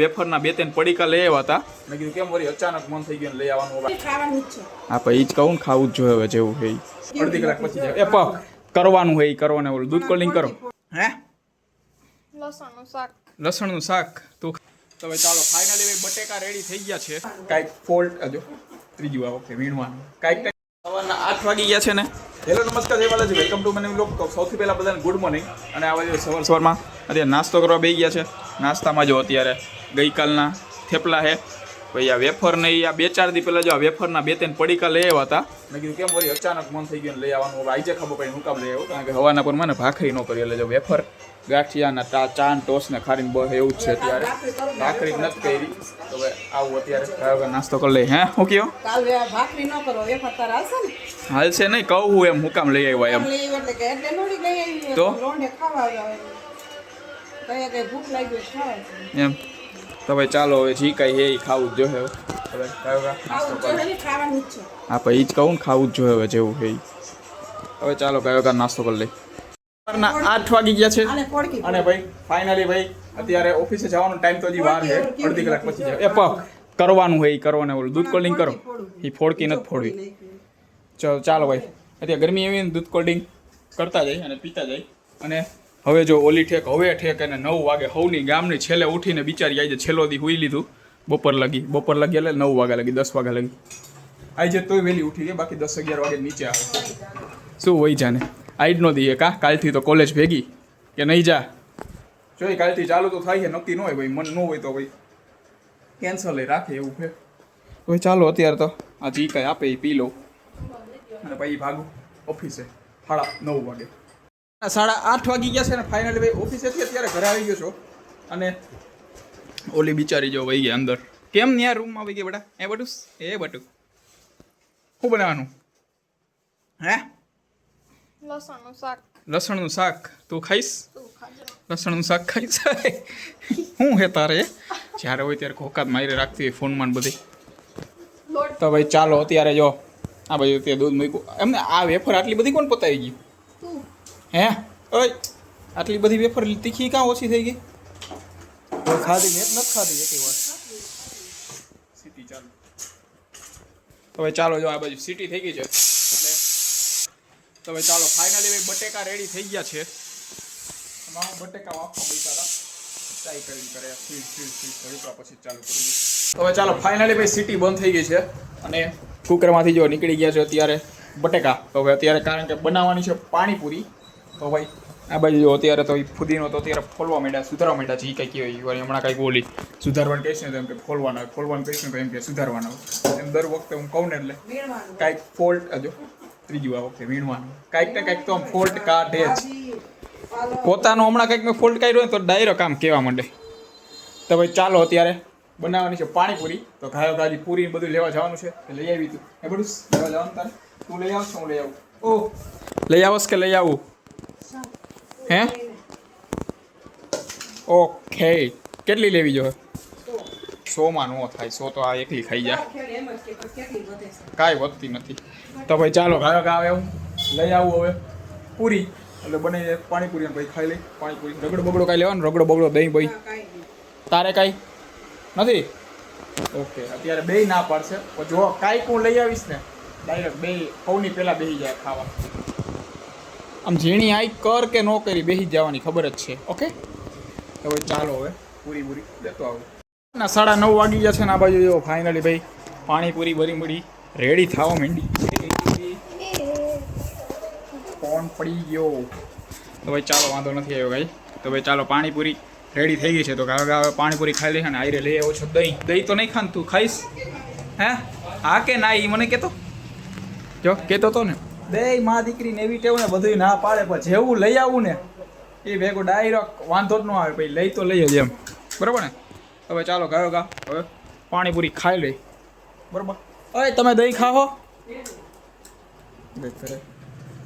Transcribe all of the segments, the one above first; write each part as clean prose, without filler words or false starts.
વેફરના બે ત્રણ પડીકા લઈ આવ્યા હતા. મેં કીધું કેમ વળી અચાનક મન થઈ ગયું લઈ આવવાનું. હા ભાઈ ઈ જ કહું ને, ખાવું જ જોઈએ હવે જેવું છે. અડધી કલાક પછી જાય એ પક કરવાનું હોય કરવાનું. ઓલું દૂધ કોલ્ડિંગ કરો. હે લસણનું શાક તો હવે ચાલો ફાઇનલી બટેકા રેડી થઈ ગયા છે. કાંઈક ફોલ્ટ હજો ત્રીજું આ વખતે વીણવાનું કાંઈક સવારના 8 વાગી ગયા છે ને. હેલો નમસ્કાર જય બાલાજી, વેલકમ ટુ મને વ્લોગ. તો સૌથી પહેલાં બધાને ગુડ મોર્નિંગ. અને આ સવારમાં અત્યારે નાસ્તો કરવા બેસી ગયા છે. નાસ્તામાં જો અત્યારે ગઈકાલના થેપલા છે. ભાઈ આ વેફર ને આ 2-4 દી પહેલાં જો આ વેફરના 2-3 પડીકા લઈ આવ્યા હતા. મેં કીધું કેમ વળી અચાનક મન થઈ ગયું લઈ આવવાનું. હવે આજે ખબર પડી હું કામ લઈ આવ્યો, કારણ કે હવાના પર મને ભાખરી ન કરી. એટલે જો વેફર ગાંઠિયાના ચા ટોસ ને ખારીને બસ એવું જ છે. અત્યારે ભાખરી નથી કરી. તો હવે આવું અત્યારે નાસ્તો કરી લઈ. હે હું કયો હાલશે નહીં કહું હું એમ હું કામ લઈ આવ્યા એમ તો એમ તો ભાઈ ચાલો હવે જી કાંઈ એ ખાવું જ જોઈએ. હવે નાસ્તો કરો. હા ભાઈ ઈ જ કહું ને, ખાવું જ જોઈએ હવે જેવું છે. હવે ચાલો કયો નાસ્તો કરી લઈ. 8 વાગી ગયા છે અને ભાઈ ફાઇનલી ભાઈ અત્યારે ઓફિસે જવાનો ટાઈમ તો હજી વાર છે. અડધી કલાક પછી જાય એ પક કરવાનું હોય કરવાનું. ઓલું દૂધ કોલ્ડિંગ કરો. એ ફોડકી નથી ફોડવી. ચાલો ભાઈ અત્યારે ગરમી એવી ને દૂધ કોલ્ડિંગ કરતા જાય અને પીતા જાય. અને હવે જો ઓલી ઠેક હવે ઠેક અને 9 વાગે હવની ગામની છેલ્લે ઉઠીને બિચારી આવી જાય. છેલ્લો દી હુઈ લીધું બપોર લગી એટલે 9 વાગ્યા લગી 10 વાગ્યા લગી આવી જાય. તોય વહેલી ઉઠી ગઈ, બાકી 10-11 વાગે નીચે આવે. શું હોય જાને આઈડ નો દઈએ કા કાલથી તો કોલેજ ભેગી કે નહીં જા. જોઈ કાલથી ચાલુ તો થાય છે, નક્કી ન હોય ભાઈ. મન ન હોય તો ભાઈ કેન્સલ રાખે એવું છે. ભાઈ ચાલો અત્યારે તો આ જી કાંઈ આપે એ પી લો અને પછી ભાગું ઓફિસે 9:30 વાગે. 8:30 વાગી ગયા છે ને ફાઇનલી ભાઈ ઓફિસેથી અત્યારે ઘરે આવી ગયો છો. અને ઓલી બિચારી જો વહી ગયા અંદર. કેમ ને યાર રૂમમાં આવી ગયા બેટા? એ બટુ શું બનાવવાનું હે? લસણનું શાક. તું ખાઈશ? લસણનું શાક ખાઈશ? શું હે તારે? જ્યારે હોય ત્યારે ખોખાત મારી રાખતી હોય ફોનમાં બધી. તો ભાઈ ચાલો અત્યારે જો આ બાજુ તે દૂધ મૂક્યું. એમને આ વેફર આટલી બધી કોણ પતાવી ગયું હે? ઓય આટલી બધી વેફર તીખી કાં ઓછી થઈ ગઈ? ખાધી મેં નથી ખાધી એકે વાર. સિટી ચાલુ. તો ભાઈ ચાલો જો આ બાજુ સિટી થઈ ગઈ છે. તો ભાઈ ચાલો ફાઇનલી ભાઈ બટેકા રેડી થઈ ગયા છે. એમાં હું બટેકા વાપવા બેઠા હતા. ટ્રાય કરીને કરે ફીડ પછી ચાલુ કરી. તો હવે ચાલો ફાઇનલી ભાઈ સિટી બંધ થઈ ગઈ છે અને કુકરમાંથી જો નીકળી ગયા છે અત્યારે બટેકા. તો હવે અત્યારે કારણ કે બનાવવાની છે પાણીપુરી. તો ભાઈ આ બાજુ જો અત્યારે તો ફુદીનો તો અત્યારે ફોલવા માંડ્યા, સુધારવા માંડ્યા છે. એ કંઈક કહેવાય હમણાં કંઈક બોલી સુધારવાનું કહીશ ને તો એમ કે ફોલવાના હોય, ફોલવાનું કહીશ ને તો એમ કે સુધારવાના હોય. એમ દર વખતે હું કહું ને એટલે કાંઈક ફોલ્ટ હજો ત્રીજું આ વખતે વીણવાનું કાંઈક ને કાંઈક તો આમ ફોલ્ટ કાઢે જ. પોતાનું હમણાં કંઈક મેં ફોલ્ટ કાઢ્યો હોય તો ડાયરેક્ટ આમ કહેવા માંડે. તો ભાઈ ચાલો અત્યારે બનાવવાની છે પાણીપુરી. તો ગાજી પૂરી બધું લેવા જવાનું છે. લઈ આવી તું એ બધું લેવા જવાનું તારે? તું લઈ આવશ? હું લઈ આવું? ઓહ લઈ આવશ કે લઈ આવું? હે ઓકે કેટલી લેવી જોઈએ? 100 માં નો થાય. 100 તો આ એકલી ખાઈ જાય, કાંઈ વધતી નથી. તો ભાઈ ચાલો આવે એવું લઈ આવું હવે પૂરી એટલે બને પાણીપુરી ભાઈ ખાઈ લઈ. પાણીપુરી રગડો બગડો કાંઈ લેવાનું? રગડો બગડો દહીં ભાઈ તારે કાંઈ નથી? ઓકે અત્યારે બે ના પાડશે. જો કાંઈક હું લઈ આવીશ ને ડાયરેક્ટ બે સૌની પહેલાં બેસી જાય ખાવા. આમ ઝીણી આઈ કર કે ન કરી બેસી જવાની ખબર જ છે. ઓકે તો ભાઈ ચાલો હવે પૂરી લેતો આવું. 9:30 વાગી ગયા છે ને આ બાજુ જો ફાઇનલી ભાઈ પાણીપુરી બરી રેડી થવા માંડી. ફોન પડી ગયો. તો ભાઈ ચાલો વાંધો નથી આવ્યો ભાઈ. તો ભાઈ ચાલો પાણીપુરી રેડી થઈ ગઈ છે. તો હવે પાણીપુરી ખાઈ લઈશ ને આયરે લઈ આવ્યો છો દહીં તો નહીં ખાન? તું ખાઈશ હે? હા કે ના? એ મને કહેતો જો કહેતો તો ને બે માં દીકરીને એવી ટેવ ને બધું ના પાડે. પણ જેવું લઈ આવું ને એ ભેગો ડાયરેક્ટ વાંધો જ ન આવે. ભાઈ લઈ તો લઈએ જ એમ, બરાબર ને? હવે ચાલો હવે પાણીપુરી ખાઈ લઈ, બરાબર? અરે તમે દહીં ખાઓ?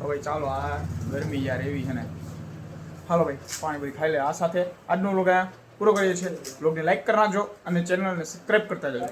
હવે ચાલો આ ગરમી યાર એવી છે ને. હાલો ભાઈ પાણીપુરી ખાઈ લે. આ સાથે આજનો વ્લોગ પૂરો કરીએ છીએ. વ્લોગને લાઈક કરી નાખજો અને ચેનલને સબસ્ક્રાઈબ કરતા જજો.